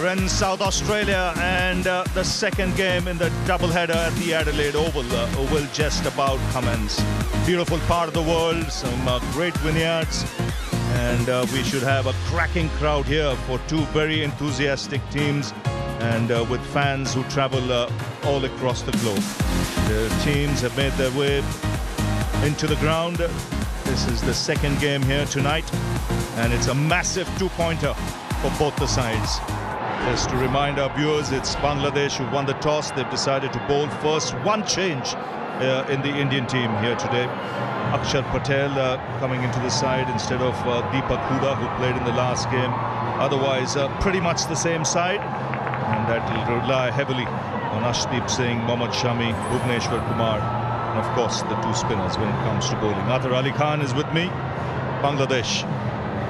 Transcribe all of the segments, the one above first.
Friends, South Australia, and the second game in the doubleheader at the Adelaide Oval will just about commence. Beautiful part of the world, some great vineyards, and we should have a cracking crowd here for two very enthusiastic teams, and with fans who travel all across the globe. The teams have made their way into the ground. This is the second game here tonight, and it's a massive two-pointer for both the sides. Just to remind our viewers, it's Bangladesh who won the toss. They've decided to bowl first. One change in the Indian team here today. Akshar Patel coming into the side instead of Deepak Hooda, who played in the last game. Otherwise, pretty much the same side. And that will rely heavily on Ashdeep Singh, Mohammad Shami, Bhuvneshwar Kumar, and of course the two spinners when it comes to bowling. Athar Ali Khan is with me, Bangladesh.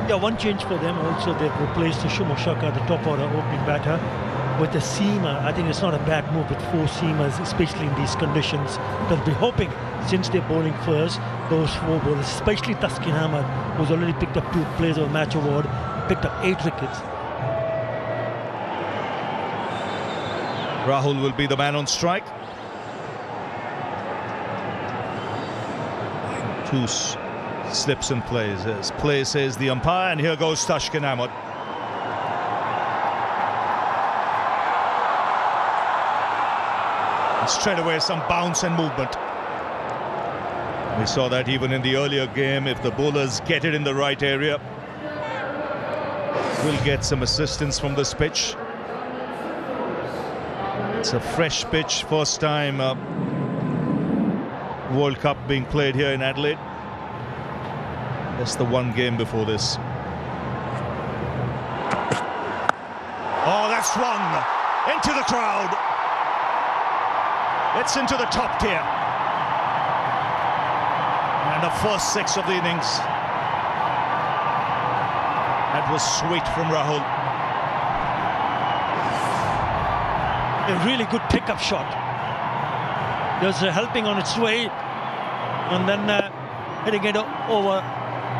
Yeah, one change for them also. They've replaced Shumo Shaka, the top order opening batter, with a seamer. I think it's not a bad move with four seamers, especially in these conditions. They'll be hoping, since they're bowling first, those four bowlers, especially Taskin Ahmad, who's already picked up 2 Players of the Match award, picked up 8 wickets. Rahul will be the man on strike. Two slips and plays. As play says the umpire, and here goes Taskin Ahmad. And straight away some bounce and movement. We saw that even in the earlier game. If the bowlers get it in the right area, we'll get some assistance from this pitch. It's a fresh pitch, first time World Cup being played here in Adelaide. That's the one game before this. Oh, that's swung into the crowd. It's into the top tier. And the first 6 of the innings. That was sweet from Rahul. A really good pickup shot. There's a helping on its way, and then hitting it over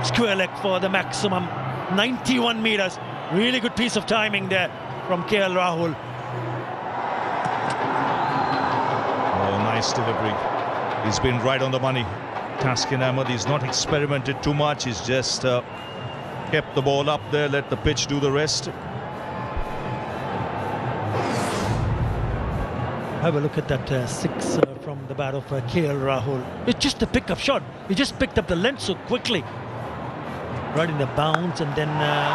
square leg for the maximum 91 meters. Really good piece of timing there from KL Rahul. Oh, nice delivery. He's been right on the money. Taskin Ahmad, he's not experimented too much. He's just kept the ball up there, let the pitch do the rest. Have a look at that 6 from the bat of KL Rahul. It's just a pickup shot. He just picked up the length so quickly. Right in the bounce, and then a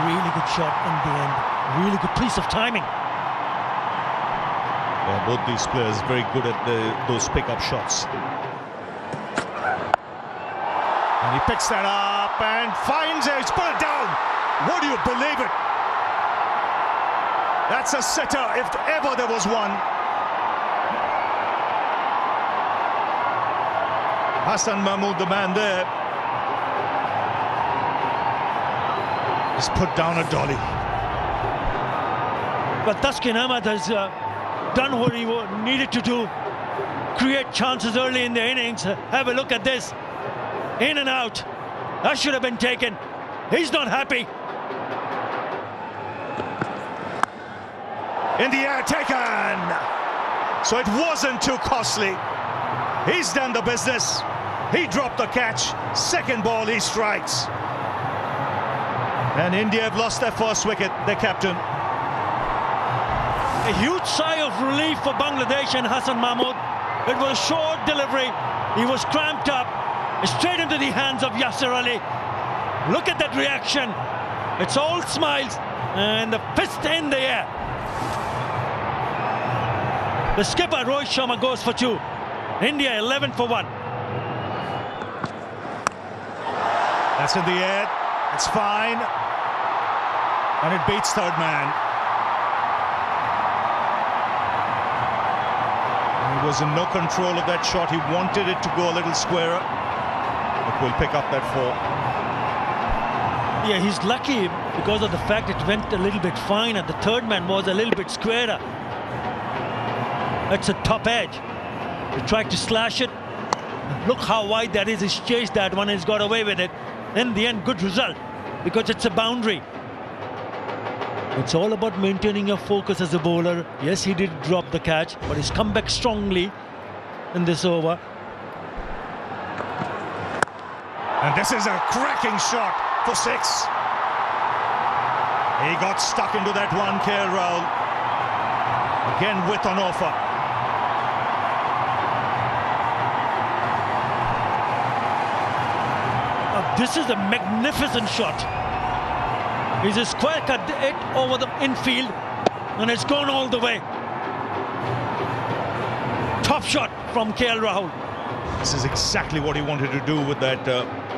really good shot in the end. Really good piece of timing. Yeah, both these players very good at those pickup shots. And he picks that up and finds it. He's put it down. Would you believe it? That's a sitter if ever there was one. Hassan Mahmood, the man there, is put down a dolly. But Taskin Ahmad has done what he needed to do. Create chances early in the innings. Have a look at this. In and out. That should have been taken. He's not happy. In the air, taken! So it wasn't too costly. He's done the business. He dropped the catch. Second ball, he strikes. And India have lost their first wicket, their captain. A huge sigh of relief for Bangladesh and Hassan Mahmood. It was a short delivery. He was cramped up. Straight into the hands of Yasir Ali. Look at that reaction. It's all smiles and the fist in the air. The skipper, Rohit Sharma, goes for 2. India 11 for 1. That's in the air. It's fine. And it beats third man. He was in no control of that shot. He wanted it to go a little squarer. But we'll pick up that 4. Yeah, he's lucky because of the fact it went a little bit fine and the third man was a little bit squarer. It's a top edge. He tried to slash it. Look how wide that is. He's chased that one. He's got away with it. In the end, good result because it's a boundary. It's all about maintaining your focus as a bowler. Yes, he did drop the catch, but he's come back strongly in this over. And this is a cracking shot for 6. He got stuck into that one, KL Rahul. Again, width on offer. This is a magnificent shot. He's a square cut it over the infield, and it's gone all the way. Top shot from KL Rahul. This is exactly what he wanted to do with that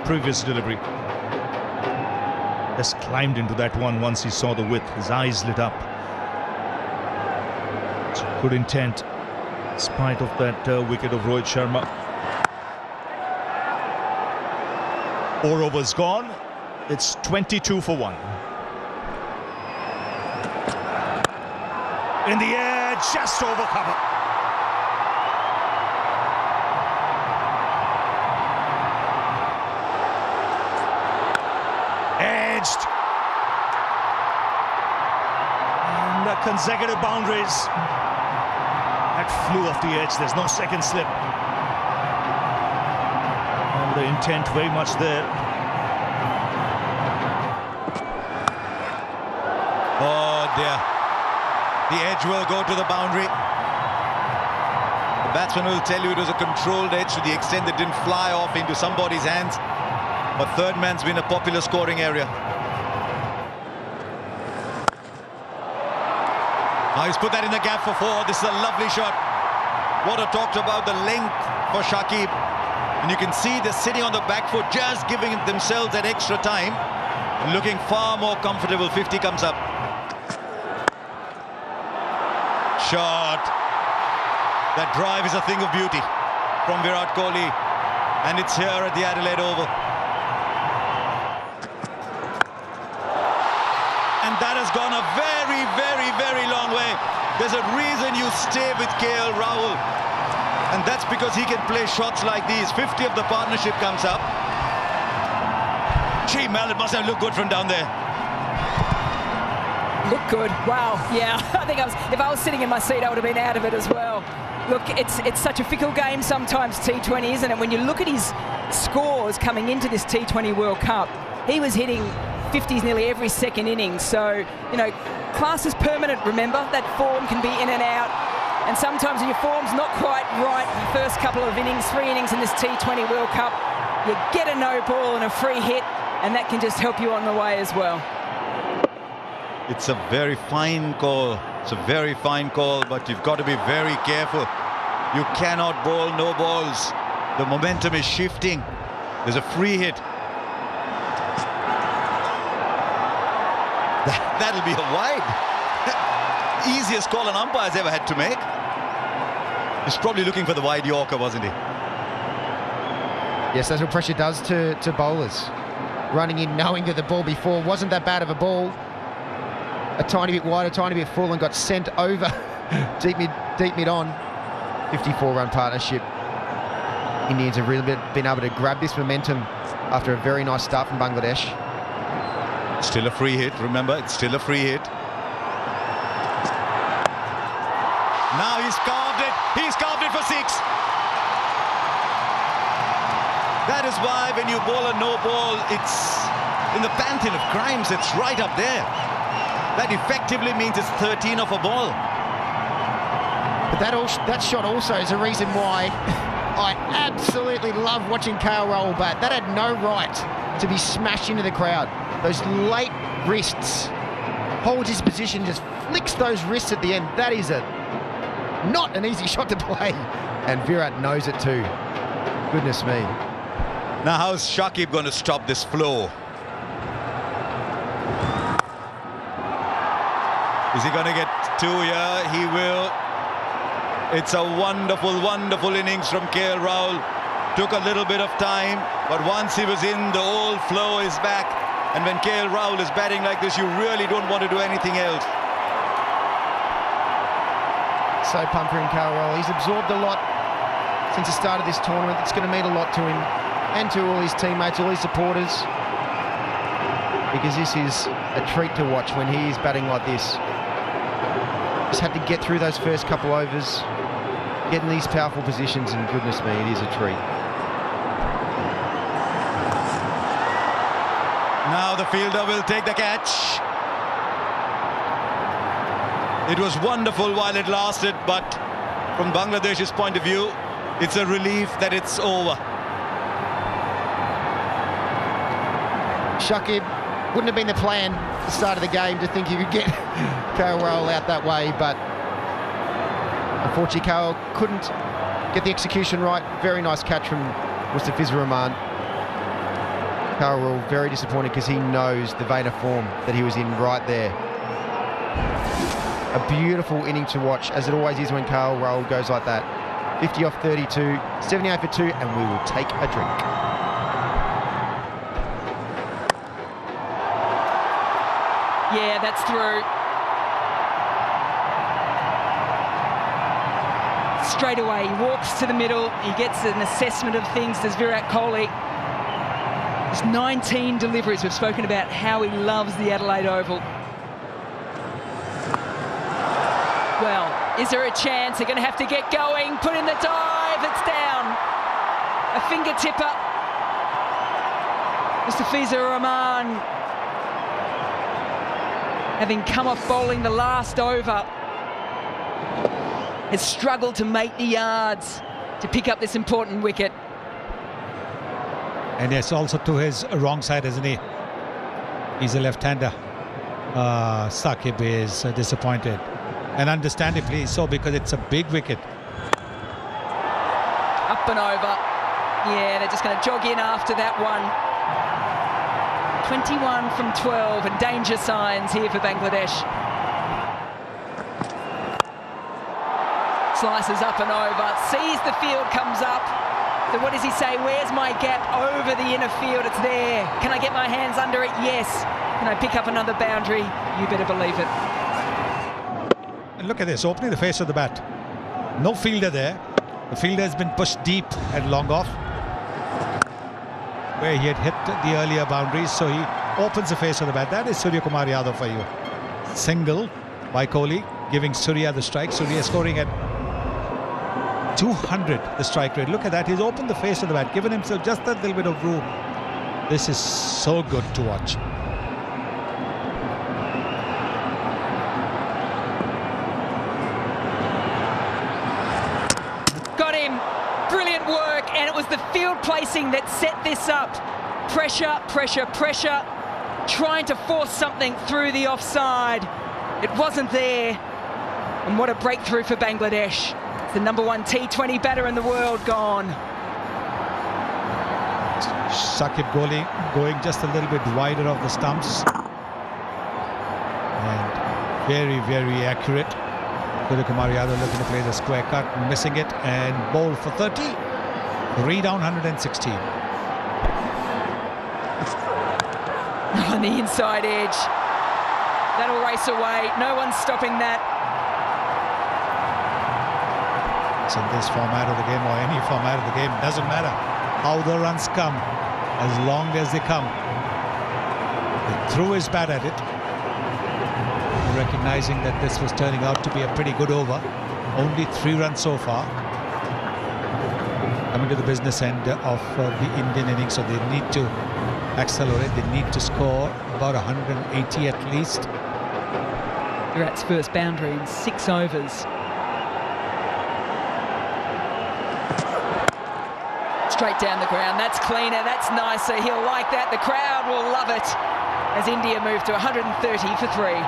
previous delivery. Just climbed into that one once he saw the width. His eyes lit up. It's good intent, in spite of that wicket of Rohit Sharma. 4 overs gone. It's 22 for 1. In the air, just over cover. Edged. And the consecutive boundaries. That flew off the edge. There's no second slip. And the intent very much there. Oh dear. The edge will go to the boundary. The batsman will tell you it was a controlled edge to the extent that it didn't fly off into somebody's hands. But third man's been a popular scoring area. Now he's put that in the gap for 4. This is a lovely shot. What I talked about, the length for Shakib. And you can see they're sitting on the back foot, just giving themselves that extra time. And looking far more comfortable. 50 comes up. Shot. That drive is a thing of beauty from Virat Kohli, and it's here at the Adelaide Oval. And that has gone a very, very, very long way. There's a reason you stay with KL Rahul, and that's because he can play shots like these. 50 of the partnership comes up. Gee, Mel, it must have looked good from down there. Look good. Wow. Yeah, I think if I was sitting in my seat, I would have been out of it as well. Look, it's such a fickle game sometimes, T20, isn't it? When you look at his scores coming into this T20 World Cup, he was hitting 50s nearly every second inning. So, you know, class is permanent, remember? That form can be in and out. And sometimes when your form's not quite right, the first couple of innings, 3 innings in this T20 World Cup, you get a no ball and a free hit, and that can just help you on the way as well. It's a very fine call. It's a very fine call, but you've got to be very careful. You cannot bowl no balls. The momentum is shifting. There's a free hit. That'll be a wide. Easiest call an umpire's ever had to make. He's probably looking for the wide Yorker, wasn't he? Yes, that's what pressure does to bowlers. Running in knowing that the ball before wasn't that bad of a ball. A tiny bit wide, a tiny bit full, and got sent over deep mid on. 54-run partnership. Indians have really been able to grab this momentum after a very nice start from Bangladesh. Still a free hit, remember, it's still a free hit. Now he's carved it for 6. That is why when you bowl a no ball, it's in the pantheon of crimes, it's right up there. That effectively means it's 13 off a ball. But that shot also is a reason why I absolutely love watching KL Rahul bat. That had no right to be smashed into the crowd. Those late wrists, holds his position, just flicks those wrists at the end. That is not an easy shot to play. And Virat knows it too. Goodness me. Now how's Shakib going to stop this flow? Is he going to get 2 here? He will. It's a wonderful, wonderful innings from KL Rahul. Took a little bit of time, but once he was in, the old flow is back. And when KL Rahul is batting like this, you really don't want to do anything else. So pampering KL Rahul. He's absorbed a lot since the start of this tournament. It's going to mean a lot to him and to all his teammates, all his supporters. because this is a treat to watch when he is batting like this. Just had to get through those first couple overs, get in these powerful positions, and goodness me, it is a treat. Now the fielder will take the catch. It was wonderful while it lasted, but from Bangladesh's point of view, it's a relief that it's over. Shakib, wouldn't have been the plan at the start of the game to think you could get KL out that way, but unfortunately KL couldn't get the execution right. Very nice catch from Mustafizur Rahman. KL very disappointed because he knows the vein of form that he was in right there. A beautiful inning to watch, as it always is when KL goes like that. 50 off 32, 78 for 2, and we will take a drink. Yeah, that's through. Straight away, he walks to the middle. He gets an assessment of things, does Virat Kohli. There's 19 deliveries. We've spoken about how he loves the Adelaide Oval. Well, is there a chance? They're going to have to get going. Put in the dive. It's down. A finger tipper. Mustafizur Rahman, having come off bowling the last over, has struggled to make the yards to pick up this important wicket. And yes, also to his wrong side, isn't he? He's a left-hander. Saqib is disappointed. And understandably so, because it's a big wicket. Up and over. Yeah, they're just going to jog in after that one. 21 from 12, and danger signs here for Bangladesh. Slices up and over, sees the field, comes up. So what does he say? Where's my gap? Over the inner field, it's there. Can I get my hands under it? Yes. Can I pick up another boundary? You better believe it. And look at this, opening the face of the bat. No fielder there. The fielder has been pushed deep and long off, where he had hit the earlier boundaries, so he opens the face of the bat. That is Surya Kumar Yadav for you. Single by Kohli, giving Surya the strike. Surya scoring at 200, the strike rate. Look at that, he's opened the face of the bat, given himself just that little bit of room. This is so good to watch. Got him. Brilliant work, and it was the field placing that set this up. Pressure, pressure, pressure, trying to force something through the offside. It wasn't there, and what a breakthrough for Bangladesh. It's the #1 T20 batter in the world gone. Saqib going just a little bit wider of the stumps. And very, very accurate. Surya Kumar Yadav looking to play the square cut, missing it, and bowl for 30. 3 down, 116. On the inside edge. That'll race away. No one's stopping that. So in this format of the game, or any format of the game, doesn't matter how the runs come, as long as they come. He threw his bat at it, recognizing that this was turning out to be a pretty good over. Only 3 runs so far. Coming to the business end of the Indian innings, so they need to accelerate. They need to score about 180 at least. Virat's first boundary in 6 overs. Straight down the ground. That's cleaner. That's nicer. He'll like that. The crowd will love it as India move to 130 for 3.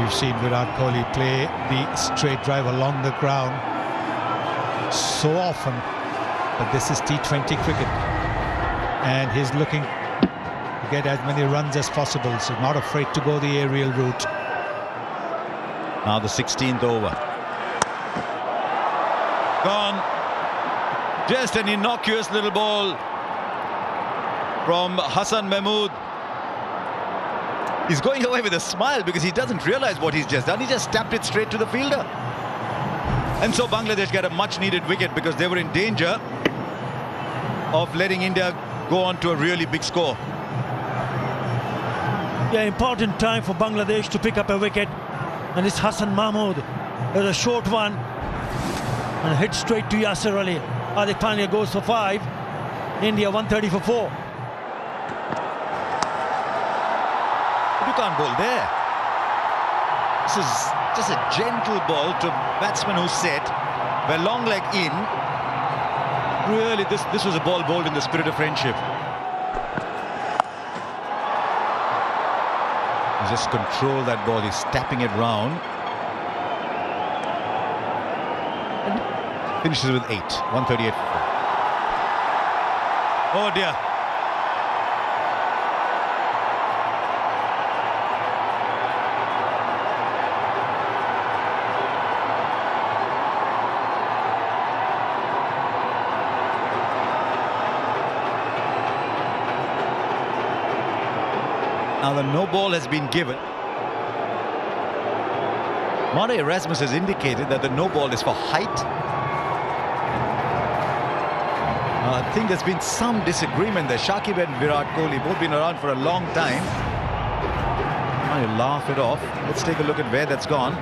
We've seen Virat Kohli play the straight drive along the ground so often, but this is T20 cricket, and he's looking to get as many runs as possible, so not afraid to go the aerial route. Now the 16th over. Gone. Just an innocuous little ball from Hassan Mahmood. He's going away with a smile because he doesn't realize what he's just done. He just tapped it straight to the fielder. And so Bangladesh get a much-needed wicket because they were in danger of letting India go on to a really big score. Yeah, important time for Bangladesh to pick up a wicket. And it's Hassan Mahmood. There's a short one. And hit straight to Yasir Ali. Hardik Pandya goes for 5. India 130 for 4. But you can't bowl there. This is just a gentle ball to a batsman who's set. Where long leg in. Really, this was a ball bowled in the spirit of friendship. He just control that ball. He's tapping it round. And finishes with 8. 138 for 4. Oh dear. Now the no ball has been given. Mare Erasmus has indicated that the no ball is for height. I think there's been some disagreement there. Shakib and Virat Kohli both been around for a long time. Now you laugh it off. Let's take a look at where that's gone.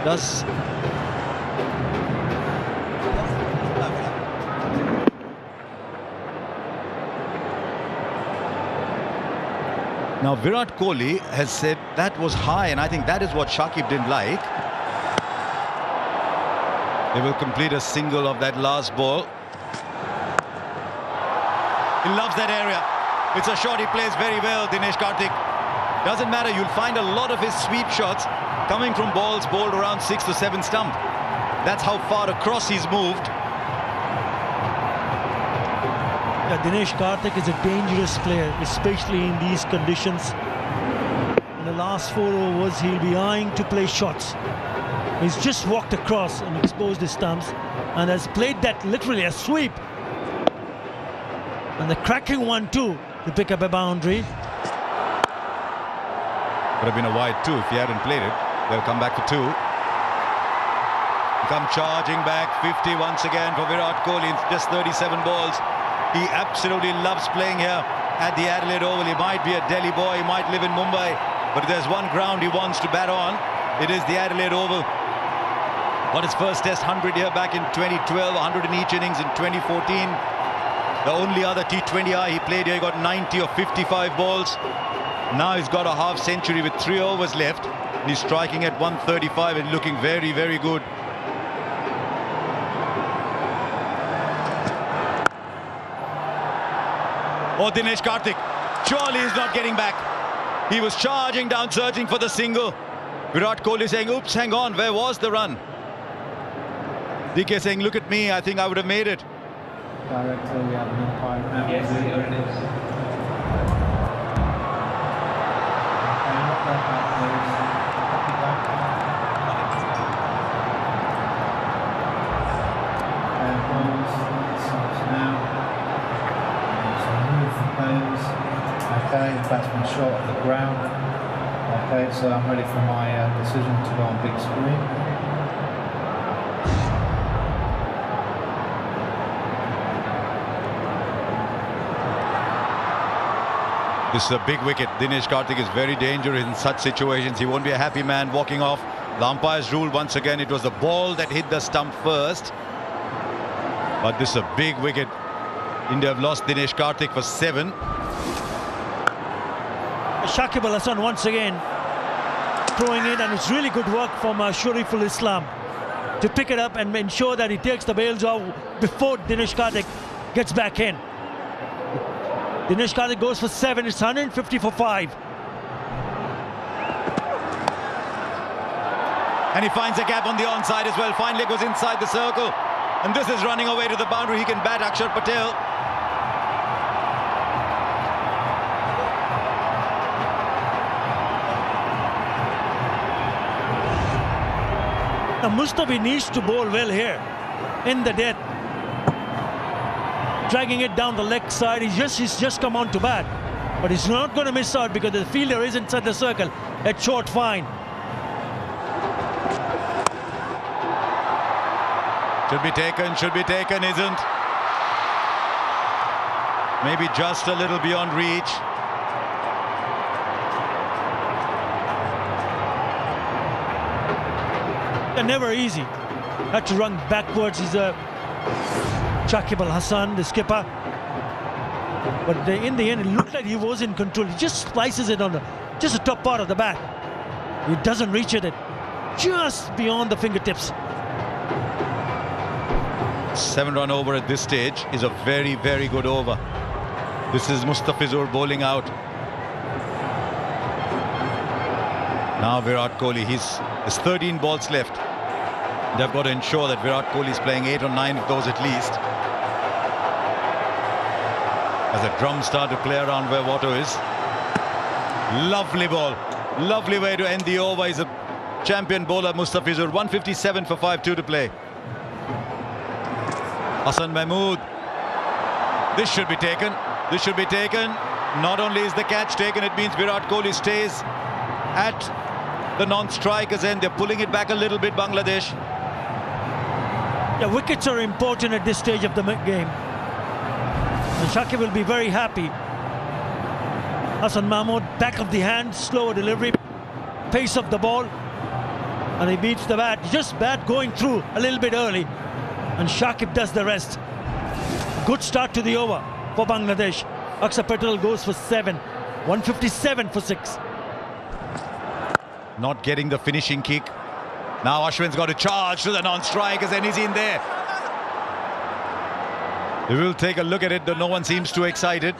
Does now Virat Kohli has said that was high, and I think that is what Shakib didn't like. They will complete a single of that last ball. He loves that area. It's a shot he plays very well, Dinesh Karthik. Doesn't matter, you'll find a lot of his sweep shots coming from balls bowled around 6 to 7 stump. That's how far across he's moved. Yeah, Dinesh Karthik is a dangerous player, especially in these conditions. In the last 4 overs, he'll be eyeing to play shots. He's just walked across and exposed his stumps and has played that literally a sweep. And the cracking one too to pick up a boundary. Would have been a wide 2 if he hadn't played it. They'll come back for 2. Come charging back, 50 once again for Virat Kohli in just 37 balls. He absolutely loves playing here at the Adelaide Oval. He might be a Delhi boy, he might live in Mumbai, but if there's one ground he wants to bat on, it is the Adelaide Oval. Got his first Test 100 here back in 2012, 100 in each innings in 2014. The only other T20I he played here, he got 90 or 55 balls. Now he's got a half century with 3 overs left. And he's striking at 135 and looking very, very good. Oh, Dinesh Karthik, surely he's not getting back. He was charging down, searching for the single. Virat Kohli saying, oops, hang on, where was the run? DK saying, look at me, I think I would have made it. Director, we have an umpire. Yes, here it is. Okay, the batsman shot at the ground. Okay, so I'm ready for my decision to go on big screen. This is a big wicket. Dinesh Karthik is very dangerous in such situations. He won't be a happy man walking off. The umpires ruled once again it was the ball that hit the stump first. But this is a big wicket. India have lost Dinesh Karthik for 7. Shakib Al Hasan once again throwing it, and it's really good work from Shariful Islam to pick it up and ensure that he takes the bails off before Dinesh Karthik gets back in. Dinesh Karthik goes for 7. It's 150 for 5. And he finds a gap on the onside as well. Finally goes inside the circle. And this is running away to the boundary. He can bat Akshar Patel. Now Mustafi needs to bowl well here in the death. Dragging it down the leg side. He's just come on to bat. But he's not going to miss out because the fielder is inside the circle. At short, fine. Should be taken, isn't. Maybe just a little beyond reach. They're never easy. Had to run backwards. He's a Shakib Al Hassan, the skipper. But in the end, it looked like he was in control. He just slices it on just the top part of the bat. He doesn't reach it just beyond the fingertips. 7-run over at this stage is a very, very good over. This is Mustafizur bowling out. Now Virat Kohli, there's 13 balls left. They've got to ensure that Virat Kohli is playing 8 or 9 of those at least. As the drums start to play around where Watto is. Lovely ball. Lovely way to end the over. He's a champion bowler, Mustafizur. 157 for 5-2 to play. Hassan Mahmood. This should be taken. This should be taken. Not only is the catch taken, it means Virat Kohli stays at the non-strikers end. They're pulling it back a little bit, Bangladesh. Yeah, wickets are important at this stage of the game. And Shakib will be very happy. Hassan Mahmood, back of the hand, slower delivery, pace of the ball. And he beats the bat. Just bat going through a little bit early. And Shakib does the rest. Good start to the over for Bangladesh. Akshar Patel goes for 7. 157 for 6. Not getting the finishing kick. Now Ashwin's got to charge to the non-strikers and he's in there. We will take a look at it, though no one seems too excited.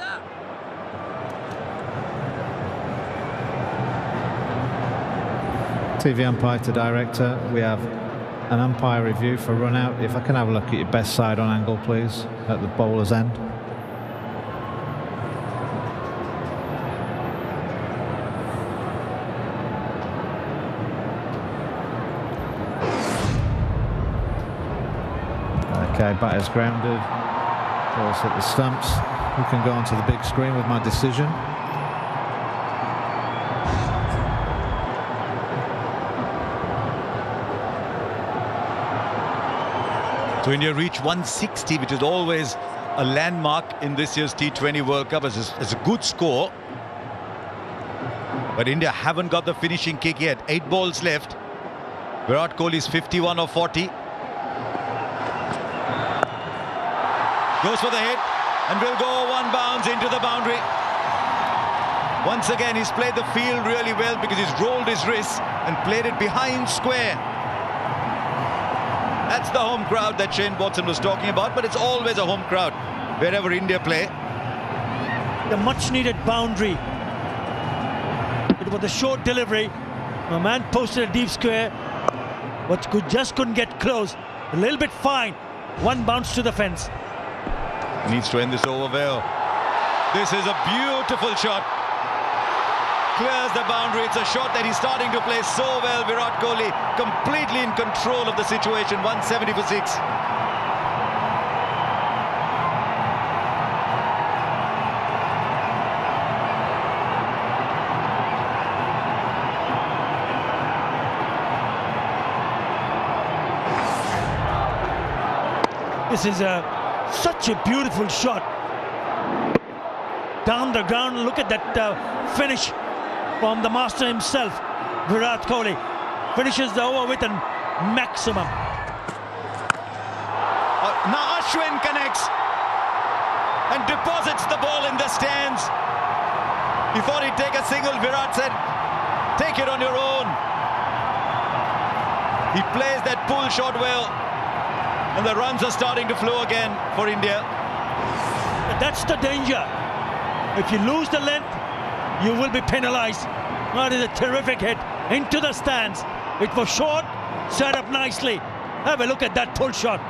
TV umpire to director, we have an umpire review for run out. If I can have a look at your best side on angle, please, at the bowler's end. Okay, batter's grounded. Ball's hit the stumps. We can go onto the big screen with my decision. So India reached 160, which is always a landmark in this year's T20 World Cup. It's a good score. But India haven't got the finishing kick yet. 8 balls left. Virat Kohli's 51 or 40. Goes for the hit and will go one bounce into the boundary. Once again, he's played the field really well because he's rolled his wrists and played it behind square. That's the home crowd that Shane Watson was talking about, but it's always a home crowd wherever India play. The much-needed boundary. It was a short delivery. A man posted a deep square, but just couldn't get close. A little bit fine. One bounce to the fence. Needs to end this over well. This is a beautiful shot. Clears the boundary. It's a shot that he's starting to play so well. Virat Kohli completely in control of the situation. 170 for 6. This is such a beautiful shot. Down the ground, look at that finish from the master himself, Virat Kohli. Finishes the over with a maximum. Now Ashwin connects and deposits the ball in the stands. He thought he'd take a single. Virat said, take it on your own. He plays that pull shot well. And the runs are starting to flow again for India. That's the danger. If you lose the length, you will be penalized. That is a terrific hit into the stands. It was short, set up nicely. Have a look at that pull shot.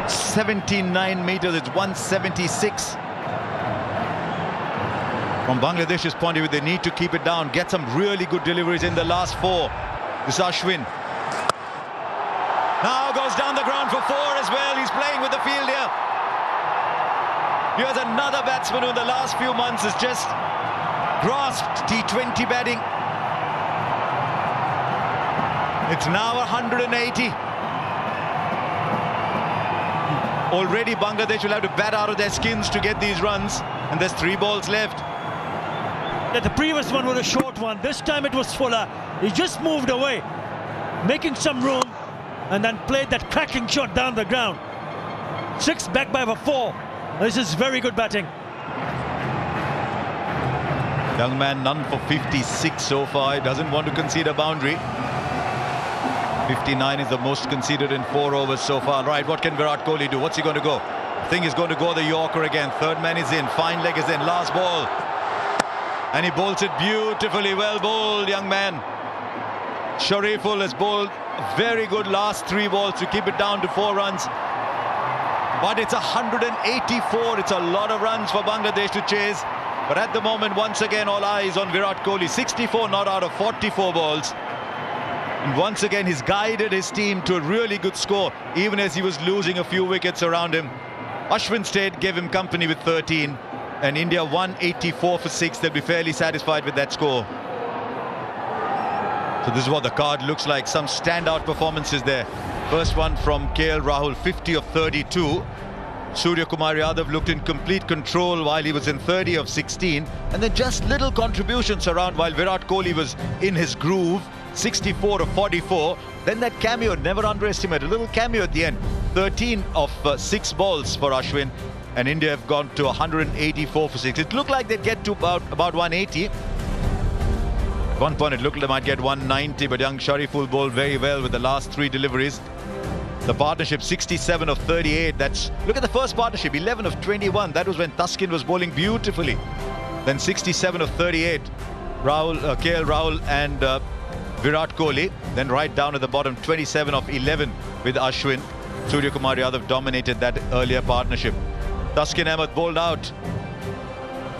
79 meters, it's 176. From Bangladesh's point of view, they need to keep it down, get some really good deliveries in the last 4. This is Ashwin. Now goes down the ground for 4 as well. He's playing with the field here. Here's another batsman who in the last few months has just grasped T20 batting. It's now 180. Already Bangladesh will have to bat out of their skins to get these runs, and there's 3 balls left. The previous one was a short one. This time it was Fuller. He just moved away, making some room, and then played that cracking shot down the ground. 6 back by 4. This is very good batting. Young man, none for 56 so far. He doesn't want to concede a boundary. 59 is the most conceded in 4 overs so far. Right, what can Virat Kohli do? What's he going to go? I think he's going to go the Yorker again. Third man is in. Fine leg is in. Last ball. And he bowls it beautifully. Well bowled, young man. Shariful has bowled very good last 3 balls to keep it down to 4 runs. But it's 184. It's a lot of runs for Bangladesh to chase. But at the moment, once again, all eyes on Virat Kohli. 64 not out of 44 balls. And once again, he's guided his team to a really good score, even as he was losing a few wickets around him. Ashwin stayed, gave him company with 13. And India 184 for 6. They'll be fairly satisfied with that score. So this is what the card looks like. Some standout performances there. First one from KL Rahul, 50 of 32. Surya Kumar Yadav looked in complete control while he was in 30 of 16. And then just little contributions around while Virat Kohli was in his groove. 64 of 44. Then that cameo, never underestimate, a little cameo at the end. 13 of 6 balls for Ashwin. And India have gone to 184 for 6. It looked like they'd get to about 180. At one point it looked like they might get 190, but young Shariful bowled very well with the last 3 deliveries. The partnership 67 of 38. That's, look at the first partnership, 11 of 21. That was when Taskin was bowling beautifully. Then 67 of 38. KL Rahul and Virat Kohli. Then right down at the bottom, 27 of 11 with Ashwin. Surya Kumar Yadav dominated that earlier partnership. Taskin Ahmed bowled out.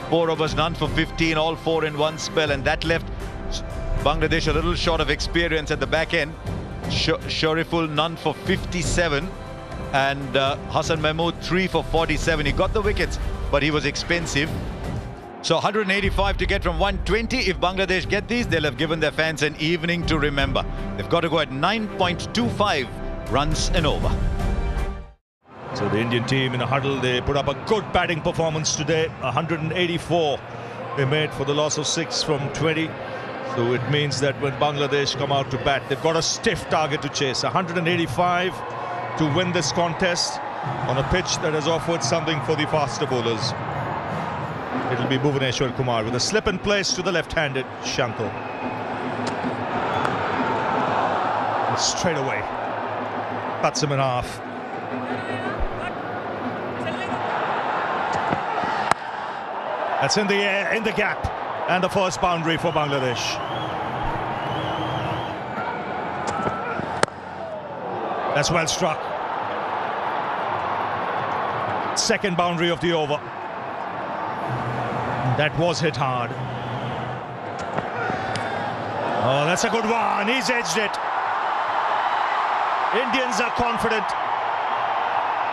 4 overs, none for 15, all 4 in one spell, and that left Bangladesh a little short of experience at the back end. Shariful none for 57, and Hassan Mahmood 3 for 47. He got the wickets, but he was expensive. So 185 to get from 120. If Bangladesh get these, they'll have given their fans an evening to remember. They've got to go at 9.25 runs and over. So the Indian team in a huddle, they put up a good batting performance today. 184 they made for the loss of 6 from 20. So it means that when Bangladesh come out to bat, they've got a stiff target to chase. 185 to win this contest on a pitch that has offered something for the faster bowlers. It'll be Bhuvaneshwar Kumar with a slip in place to the left-handed Shankar. And straight away cuts him in half. That's in the air, in the gap, and the first boundary for Bangladesh. That's well struck. Second boundary of the over. That was hit hard. Oh, that's a good one. He's edged it. Indians are confident.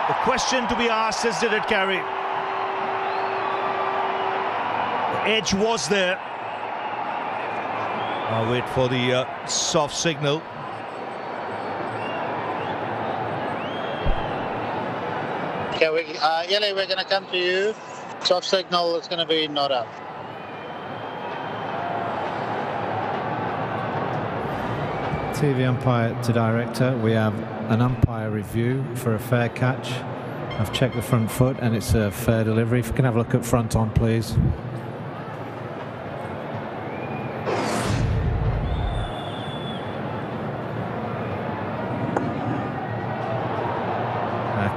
The question to be asked is, did it carry? The edge was there. I'll wait for the soft signal. Okay, Yele, we're going to come to you. Soft signal is going to be not up. TV umpire to director. We have an umpire review for a fair catch. I've checked the front foot and it's a fair delivery. If you can have a look at front on, please.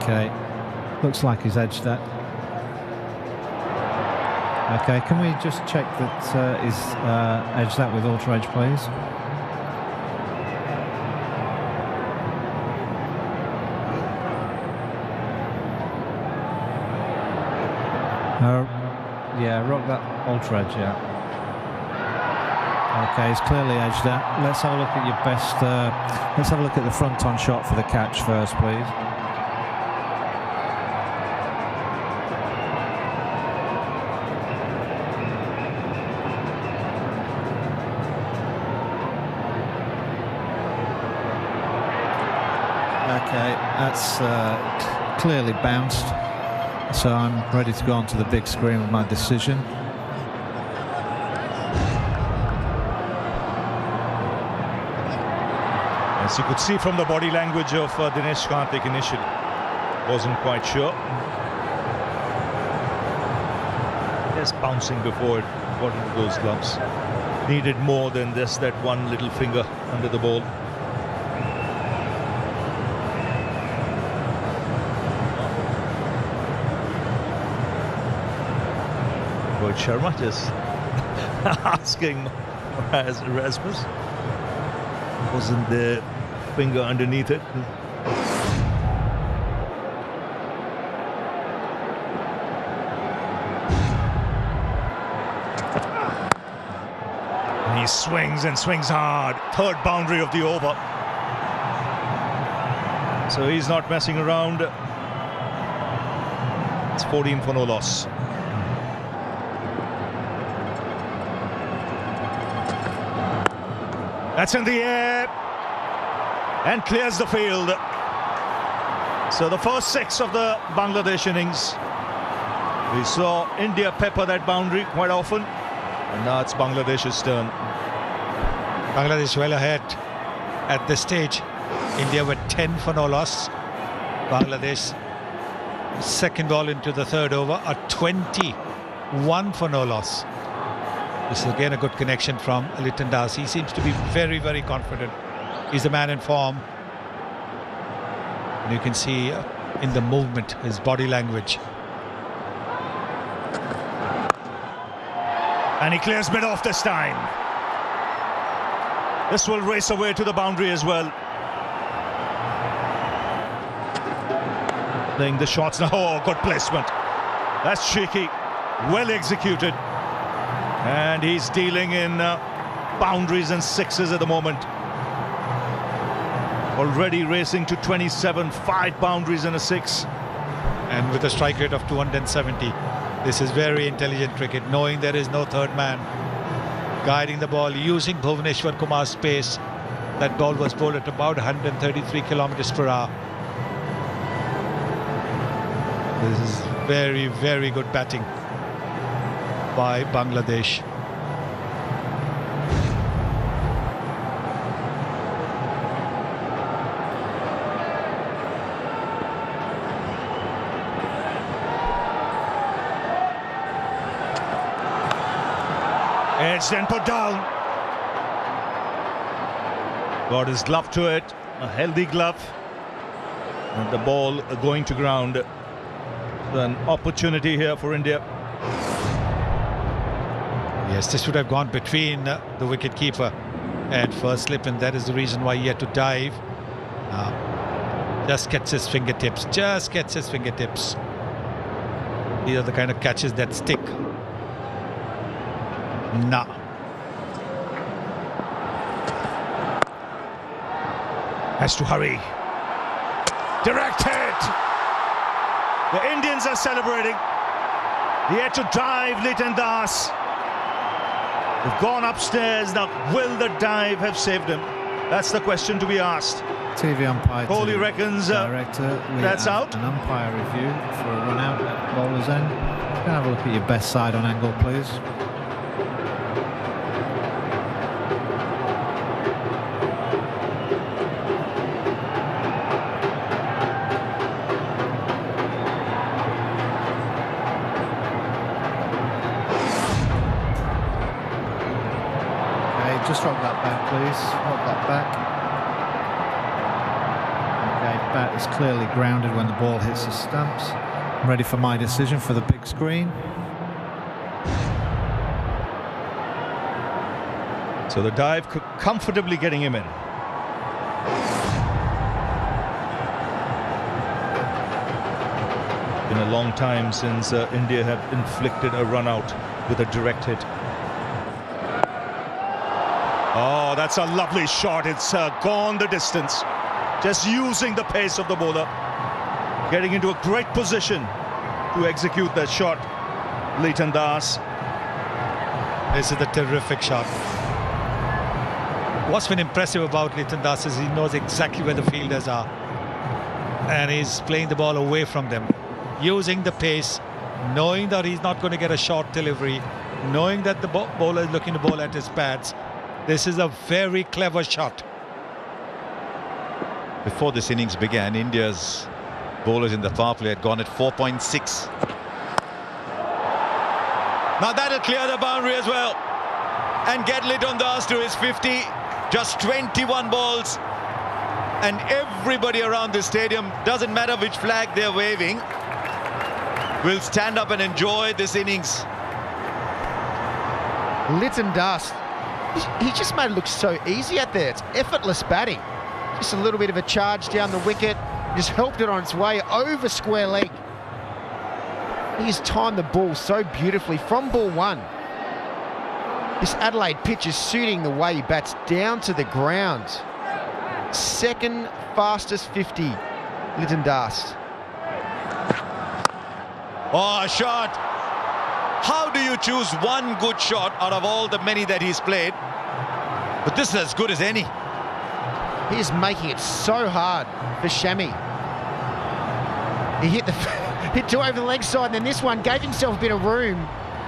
Okay, looks like he's edged that. Okay, can we just check that he's edged that with ultra edge, please? Yeah, rock that ultra edge, yeah. Okay, he's clearly edged that. Let's have a look at your best. Let's have a look at the front on shot for the catch first, please. That's clearly bounced. So I'm ready to go on to the big screen with my decision. As you could see from the body language of Dinesh Karthik initially, wasn't quite sure. Just bouncing before it got into those gloves. Needed more than just that one little finger under the ball. Rohit Sharma just asking Erasmus, wasn't the finger underneath it? And he swings and swings hard. Third boundary of the over. So he's not messing around. It's 14 for no loss. That's in the air and clears the field. So the first 6 of the Bangladesh innings, we saw India pepper that boundary quite often, and now it's Bangladesh's turn. Bangladesh well ahead at this stage. India were 10 for no loss. Bangladesh, second ball into the third over, are 21 for no loss. This is again a good connection from Liton Das. He seems to be very, very confident. He's the man in form. And you can see in the movement, his body language. And he clears mid off this time. This will race away to the boundary as well. Playing the shots now. Oh, good placement. That's cheeky. Well executed. And he's dealing in boundaries and sixes at the moment. Already racing to 27, 5 boundaries and a 6. And with a strike rate of 270, this is very intelligent cricket, knowing there is no third man. Guiding the ball, using Bhuvaneshwar Kumar's pace. That ball was bowled at about 133 kilometers per hour. This is very, very good batting by Bangladesh. It's then put down. Got his glove to it, a healthy glove, and the ball going to ground. An opportunity here for India. Yes, this would have gone between the wicket-keeper and first slip, and that is the reason why he had to dive. Just gets his fingertips, just gets his fingertips. These are the kind of catches that stick. Nah. Has to hurry. Directed! The Indians are celebrating. He had to dive, Liton Das. They've gone upstairs. Now, will the dive have saved him? That's the question to be asked. TV umpire. Kohli reckons director, that's out. An umpire review for a run out at bowler's end. Can have a look at your best side on angle, please. Just rock that back, please. Rock that back. Okay, bat is clearly grounded when the ball hits the stumps. I'm ready for my decision for the big screen. So the dive comfortably getting him in. Been a long time since India have inflicted a run out with a direct hit. Oh, that's a lovely shot. It's gone the distance. Just using the pace of the bowler. Getting into a great position to execute that shot. Liton Das. This is a terrific shot. What's been impressive about Liton Das is he knows exactly where the fielders are. And he's playing the ball away from them, using the pace, knowing that he's not going to get a short delivery, knowing that the bowler is looking to bowl at his pads. This is a very clever shot. Before this innings began, India's bowlers in the power play had gone at 4.6. Now that'll clear the boundary as well and get Liton Das to his 50. Just 21 balls. And everybody around the stadium, doesn't matter which flag they're waving, will stand up and enjoy this innings. Liton Das, he just made it look so easy out there. It's effortless batting. Just a little bit of a charge down the wicket, just helped it on its way over square leg. He has timed the ball so beautifully from ball one. This Adelaide pitch is suiting the way he bats down to the ground. Second fastest 50, Liton Das. Oh, a shot. How do you choose one good shot out of all the many that he's played? But this is as good as any. He is making it so hard for Shami. He hit hit two over the leg side, and then this one gave himself a bit of room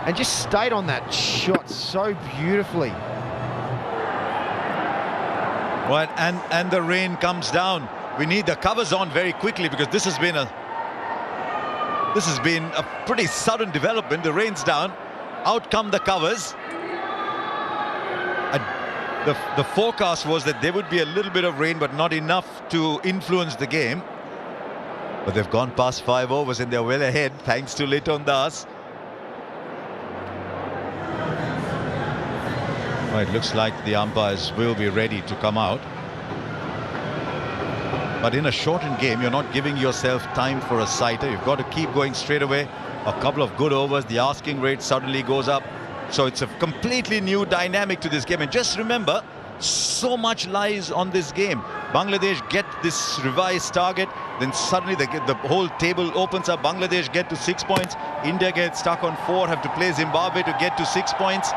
and just stayed on that shot so beautifully. Right, and the rain comes down. We need the covers on very quickly because this has been a pretty sudden development. The rain's down, out come the covers. The forecast was that there would be a little bit of rain, but not enough to influence the game. But they've gone past 5 overs and they're well ahead thanks to Liton Das. Well, it looks like the umpires will be ready to come out. But in a shortened game, you're not giving yourself time for a sighter. You've got to keep going straight away. A couple of good overs, the asking rate suddenly goes up. So it's a completely new dynamic to this game. And just remember, so much lies on this game. Bangladesh get this revised target, then suddenly the whole table opens up. Bangladesh get to 6 points. India gets stuck on 4, have to play Zimbabwe to get to 6 points.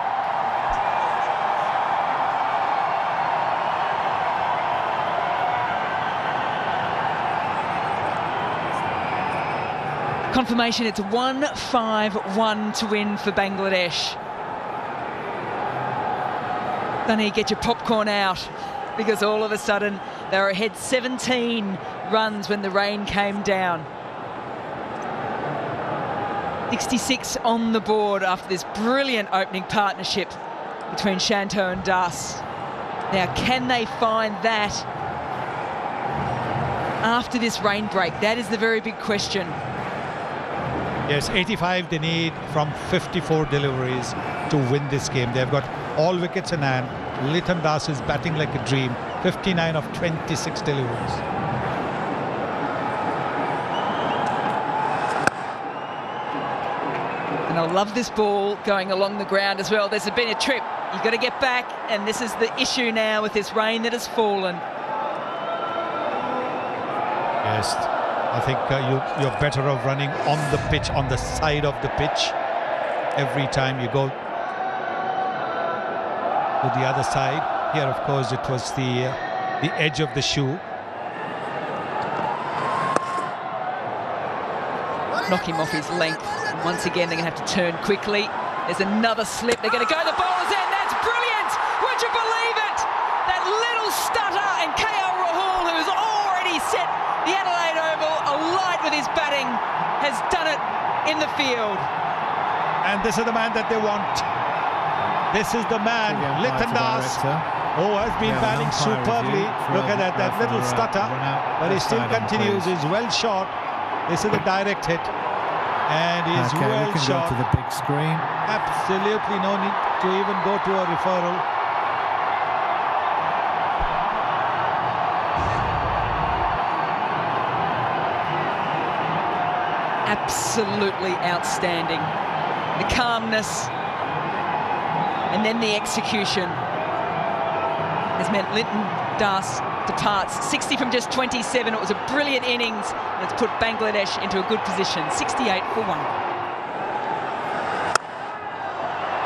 Confirmation, it's 1-5-1 to win for Bangladesh. Dunny, get your popcorn out, because all of a sudden they were ahead 17 runs when the rain came down. 66 on the board after this brilliant opening partnership between Shanto and Das. Now, can they find that after this rain break? That is the very big question. Yes, 85 they need from 54 deliveries to win this game. They've got all wickets in hand. Liton Das is batting like a dream. 59 of 26 deliveries. And I love this ball going along the ground as well. There's been a trip. You've got to get back, and this is the issue now with this rain that has fallen. Yes, I think you're better off running on the pitch, on the side of the pitch. Every time you go to the other side. Here, of course, it was the edge of the shoe. Knock him off his length. And once again, they're going to have to turn quickly. There's another slip. They're going to go the bowler's end. That's brilliant. Would you believe it? That little stutter, and KL Rahul, who has already set the Adelaide Oval alight with his batting, has done it in the field. And this is the man that they want. This is the man, Liton Das, who has been batting superbly. Look at that little stutter, but he still continues. He's well shot. This is a direct hit, and he's well we can shot. go to the big screen. Absolutely no need to even go to a referral. Absolutely outstanding. The calmness and then the execution has meant Liton Das departs 60 from just 27. It was a brilliant innings, and it's put Bangladesh into a good position. 68 for 1.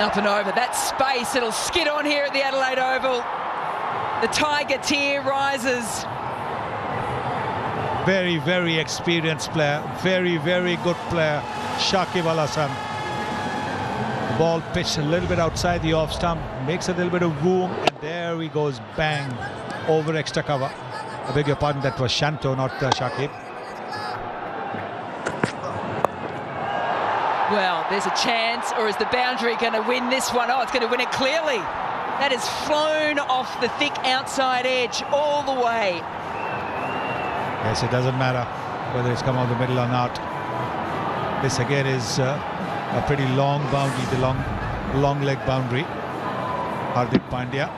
Up and over. That space, it'll skid on here at the Adelaide Oval. The Tiger tier rises. Very, very experienced player. Very, very good player. Shakib Al Hassan. Ball pitched a little bit outside the off stump. Makes a little bit of room. And there he goes. Bang. Over extra cover. I beg your pardon, that was Shanto, not Shakib. Well, there's a chance, or is the boundary going to win this one? Oh, it's going to win it clearly. That has flown off the thick outside edge all the way. Yes, it doesn't matter whether it's come out the middle or not. This again is a pretty long boundary, the long leg boundary. Hardik Pandya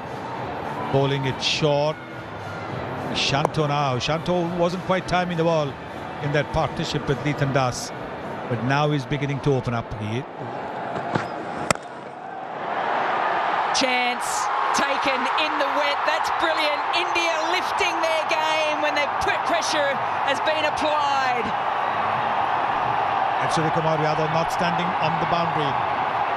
bowling it short. Shanto now. Shanto wasn't quite timing the ball in that partnership with Lithan Das, but now he's beginning to open up. Chance taken in the wet. That's brilliant. India lifting their game when their pressure has been applied. And Suryakumar Yadav not standing on the boundary.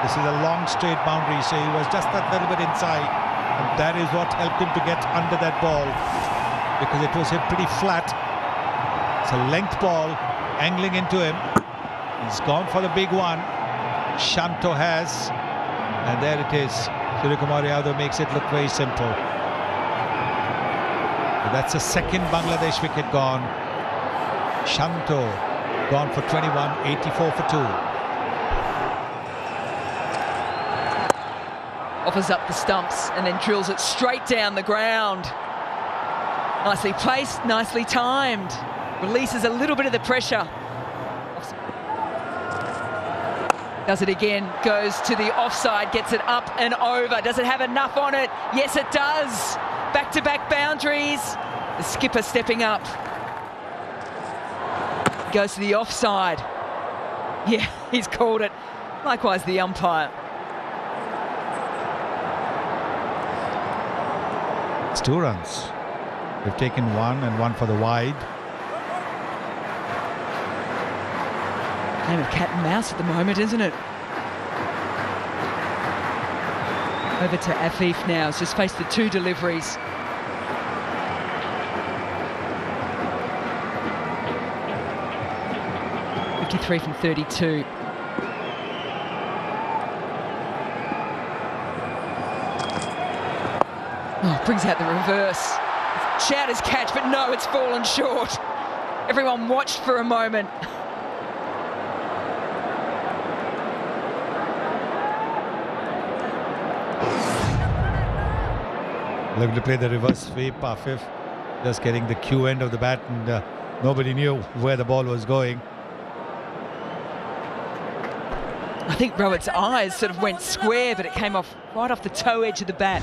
This is a long straight boundary, so he was just that little bit inside, and that is what helped him to get under that ball, because it was hit pretty flat. It's a length ball angling into him. He's gone for the big one. Shanto has, and there it is. Suryakumar Yadav makes it look very simple. But that's the second Bangladesh wicket gone. Shanto gone for 21, 84 for 2. Offers up the stumps and then drills it straight down the ground. Nicely placed, nicely timed. Releases a little bit of the pressure. Does it again, goes to the offside, gets it up and over. Does it have enough on it? Yes, it does. Back-to-back boundaries. The skipper stepping up. Goes to the offside. Yeah, he's called it. Likewise, the umpire. It's 2 runs. They've taken 1 and 1 for the wide. Game of cat and mouse at the moment, isn't it? Over to Afif now. He's just faced the 2 deliveries. .53 from 32. Oh, brings out the reverse. Shout his catch, but no, it's fallen short. Everyone watched for a moment. Looking to play the reverse sweep. Afif just getting the Q end of the bat, and nobody knew where the ball was going. I think Rowett's eyes sort of went square, but it came off right off the toe edge of the bat.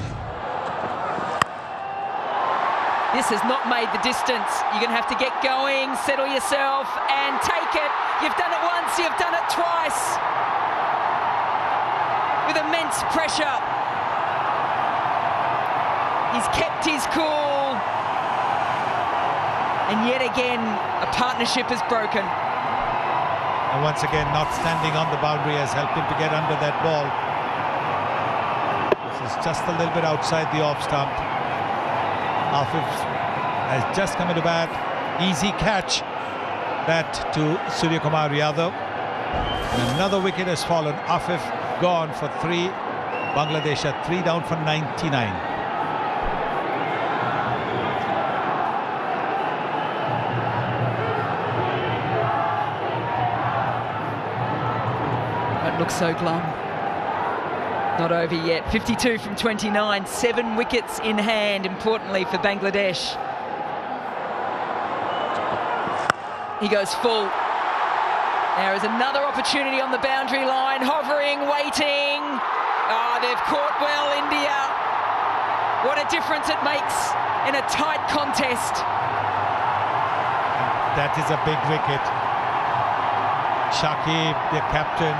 This has not made the distance. You're going to have to get going, settle yourself and take it. You've done it once, you've done it twice. With immense pressure. He's kept his cool. And yet again, a partnership is broken. And once again, not standing on the boundary has helped him to get under that ball. This is just a little bit outside the off stump. Afif has just come into bat. Easy catch. That to Suryakumar Yadav. And another wicket has fallen. Afif gone for 3. Bangladesh at 3 down for 99. Looks so glum. Not over yet. 52 from 29, 7 wickets in hand, importantly for Bangladesh. He goes full. There is another opportunity on the boundary line, hovering, waiting. Ah, they've caught well, India. What a difference it makes in a tight contest. That is a big wicket. Shakib, the captain,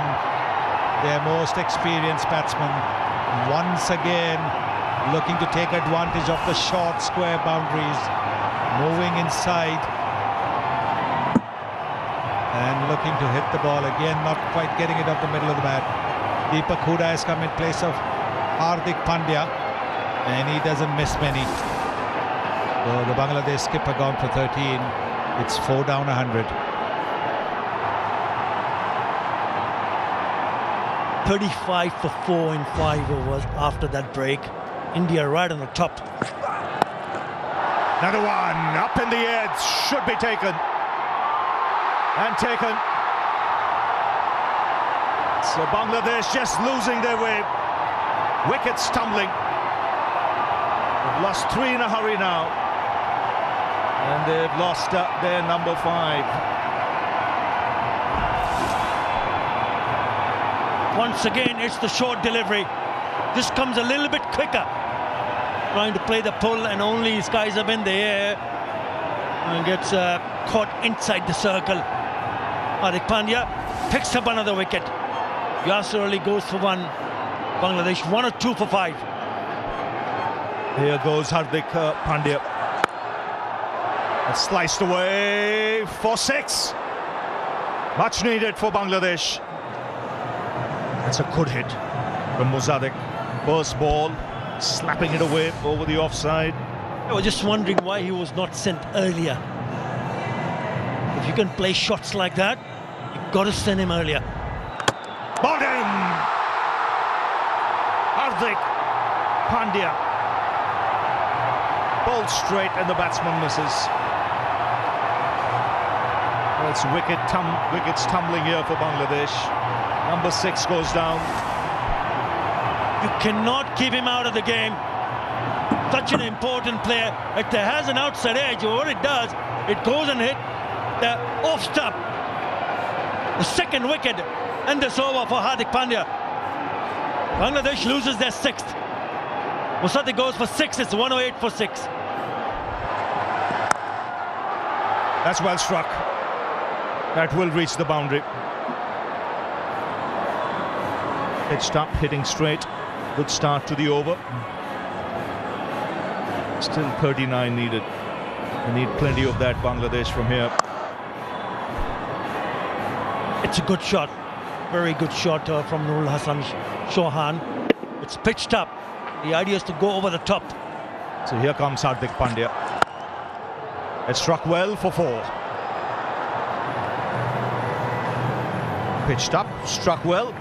their most experienced batsman, once again looking to take advantage of the short square boundaries, moving inside and looking to hit the ball again, not quite getting it up the middle of the bat. Deepak Hooda has come in place of Hardik Pandya, and he doesn't miss many. So the Bangladesh skipper gone for 13. It's 4 down 100. 35 for 4 in 5 overs after that break. India right on the top. Another one up in the air, should be taken. And taken. So Bangladesh just losing their way. Wickets tumbling. They've lost 3 in a hurry now. And they've lost their number 5. Once again, it's the short delivery. This comes a little bit quicker. Trying to play the pull, and only his guys up in the air. And gets caught inside the circle. Hardik Pandya picks up another wicket. Yasir Ali goes for 1. Bangladesh 1 or 2 for 5. Here goes Hardik Pandya. That's sliced away for 6. Much needed for Bangladesh. That's a good hit from Muzadik. First ball, slapping it away over the offside. I was just wondering why he was not sent earlier. If you can play shots like that, you've got to send him earlier. Bottom! Hardik Pandya. Ball straight and the batsman misses. Well, it's wickets tumbling here for Bangladesh. Number 6 goes down. You cannot keep him out of the game. Such an important player. If there has an outside edge, or what it does, it goes and hit the off stump. The second wicket and this over for Hardik Pandya. Bangladesh loses their 6th. Muzadik goes for 6. It's 108 for 6. That's well struck. That will reach the boundary. Pitched up, hitting straight. Good start to the over. Still 39 needed. They need plenty of that, Bangladesh, from here. It's a good shot. Very good shot from Nurul Hassan Chauhan. It's pitched up. The idea is to go over the top. So here comes Hardik Pandya. It struck well for 4. Pitched up, struck well.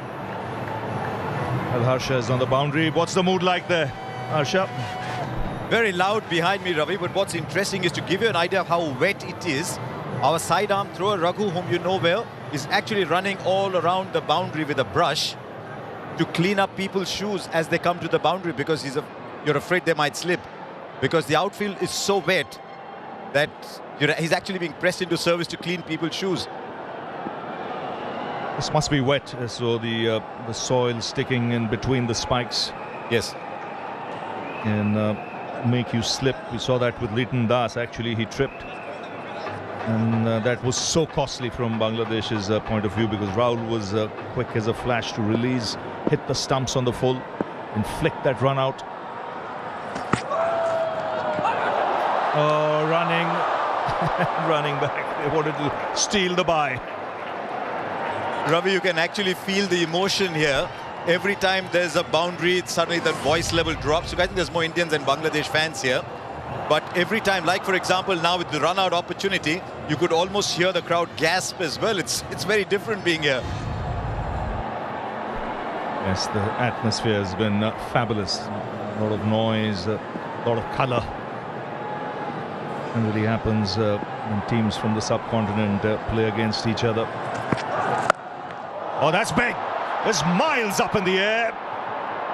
Well, Harsha is on the boundary. What's the mood like there, Harsha? Very loud behind me, Ravi, but what's interesting is to give you an idea of how wet it is. Our sidearm thrower, Raghu, whom you know well, is actually running all around the boundary with a brush to clean up people's shoes as they come to the boundary, because you're afraid they might slip. Because the outfield is so wet that he's actually being pressed into service to clean people's shoes. This must be wet, so the soil sticking in between the spikes. Yes. And make you slip. We saw that with Leighton Das. Actually, he tripped. And that was so costly from Bangladesh's point of view, because Rahul was quick as a flash to release, hit the stumps on the full, and flick that run out. Running, running back. They wanted to steal the bye. Ravi, you can actually feel the emotion here. Every time there's a boundary, suddenly the voice level drops. So I think there's more Indians and Bangladesh fans here. But every time, like for example, now with the run-out opportunity, you could almost hear the crowd gasp as well. It's very different being here. Yes, the atmosphere has been fabulous. A lot of noise, a lot of colour. It really happens when teams from the subcontinent play against each other. Oh, that's big. It's miles up in the air.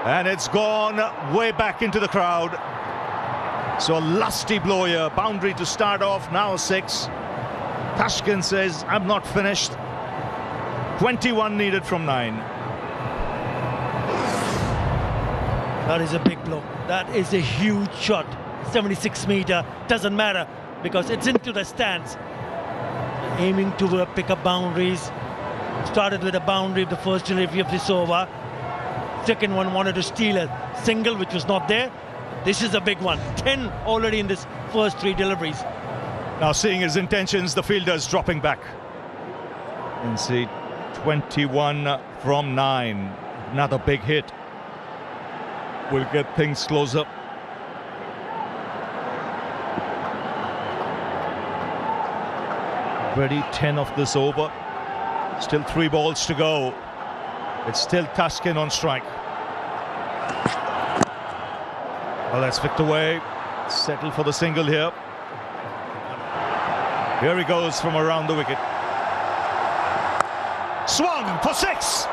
And it's gone way back into the crowd. So a lusty blow here. Boundary to start off, now 6. Tashkent says, I'm not finished. 21 needed from 9. That is a big blow. That is a huge shot. 76 meter, doesn't matter, because it's into the stands. Aiming to pick up boundaries. Started with a boundary of the first delivery of this over. Second one wanted to steal a single, which was not there. This is a big one. 10 already in this first 3 deliveries. Now seeing his intentions, the fielder's dropping back. And see, 21 from 9. Another big hit. Will get things closer. Already 10 of this over. Still 3 balls to go. It's still Tuskin on strike. Well, that's flicked away. Settle for the single here. Here he goes from around the wicket. Swung for 6.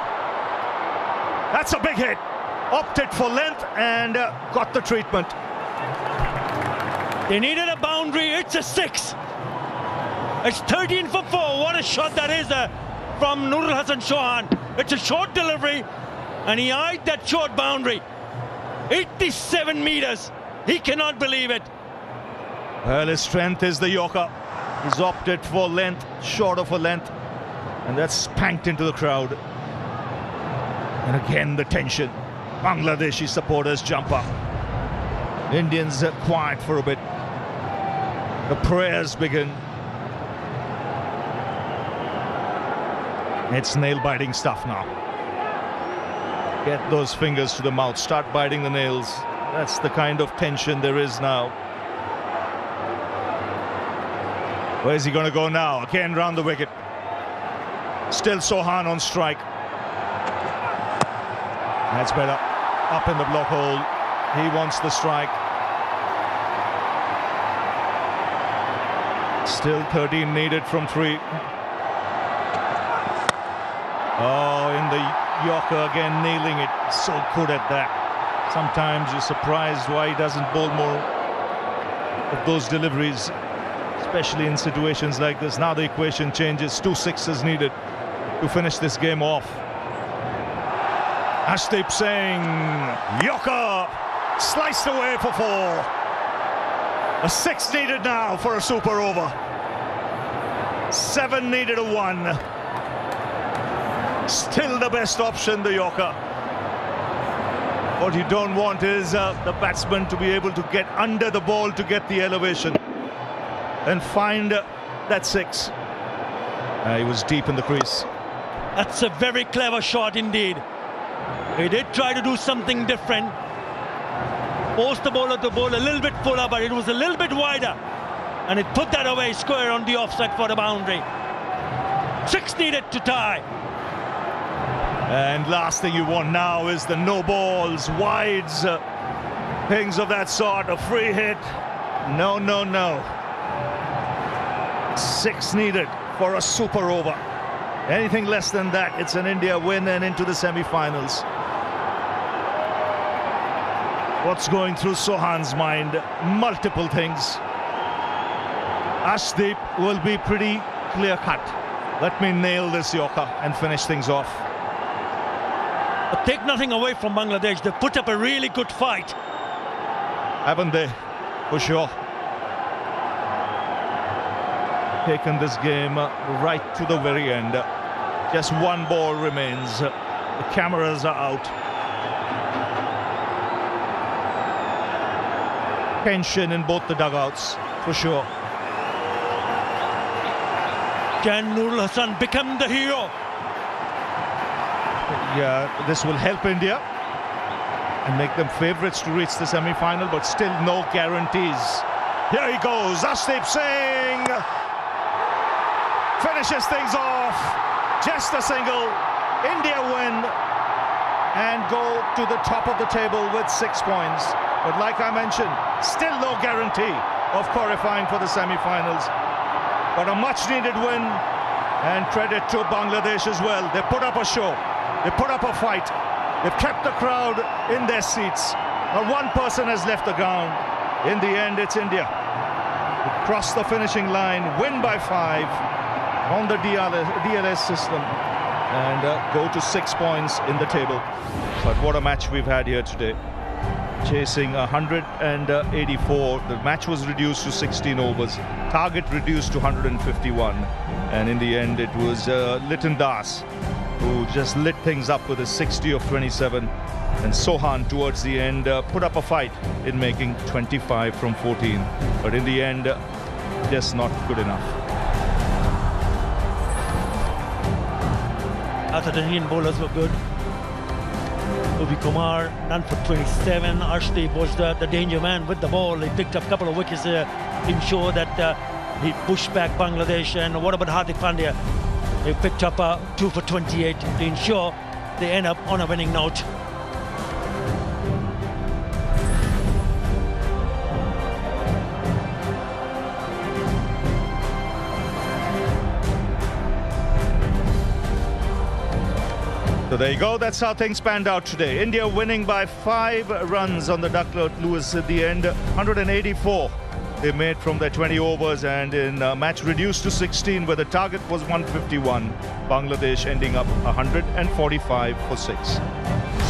That's a big hit. Opted for length and got the treatment. They needed a boundary. It's a 6. It's 13 for 4. What a shot that is from Nurul Hasan Chauhan. It's a short delivery and he eyed that short boundary. 87 meters. He cannot believe it. Well, his strength is the Yorker. He's opted for length, short of a length, and that's spanked into the crowd. And again the tension. Bangladeshi supporters jump up. Indians are quiet for a bit. The prayers begin. It's nail-biting stuff now. Get those fingers to the mouth, start biting the nails. That's the kind of tension there is now. Where's he going to go now? Again round the wicket. Still Chauhan on strike. That's better. Up in the block hole. He wants the strike. Still 13 needed from 3. Oh, in the Yorker again, nailing it. So good at that. Sometimes you're surprised why he doesn't bowl more of those deliveries, especially in situations like this. Now the equation changes. 2 sixes needed to finish this game off. Ashdeep Singh, Yorker, sliced away for 4. A 6 needed now for a super over. 7 needed a 1. Still the best option, the Yorker. What you don't want is the batsman to be able to get under the ball to get the elevation and find that 6. He was deep in the crease. That's a very clever shot indeed. He did try to do something different. Forced the bowler to bowl a little bit fuller, but it was a little bit wider. And it put that away square on the offside for the boundary. 6 needed to tie. And last thing you want now is the no balls, wides, things of that sort, a free hit. No, no, no. 6 needed for a super over. Anything less than that, it's an India win and into the semi-finals. What's going through Chauhan's mind? Multiple things. Ashdeep will be pretty clear-cut. Let me nail this Yorker and finish things off. But take nothing away from Bangladesh. They put up a really good fight. Haven't they? For sure. Taken this game right to the very end. Just 1 ball remains. The cameras are out. Tension in both the dugouts, for sure. Can Nurul Hasan become the hero? Yeah, this will help India and make them favourites to reach the semi-final, but still no guarantees. Here he goes, Ashdeep Singh finishes things off. Just a single. India win and go to the top of the table with 6 points. But like I mentioned, still no guarantee of qualifying for the semi-finals. But a much-needed win, and credit to Bangladesh as well. They put up a show. They put up a fight. They've kept the crowd in their seats. Not one person has left the ground. In the end, it's India who cross the finishing line, win by 5 on the DLS system, and go to 6 points in the table. But what a match we've had here today. Chasing 184. The match was reduced to 16 overs. Target reduced to 151. And in the end, it was Liton Das who just lit things up with a 60 of 27. And Chauhan, towards the end, put up a fight in making 25 from 14. But in the end, just not good enough. I thought the Indian bowlers were good. Ubi Kumar, none for 27. Ashdeep was the danger man with the ball. He picked up a couple of wickets to ensure that he pushed back Bangladesh. And what about Hardik Pandya? He picked up a 2 for 28 to ensure they end up on a winning note. So there you go, that's how things panned out today. India winning by 5 runs on the Duckworth-Lewis at the end, 184 they made from their 20 overs, and in a match reduced to 16 where the target was 151, Bangladesh ending up 145 for 6.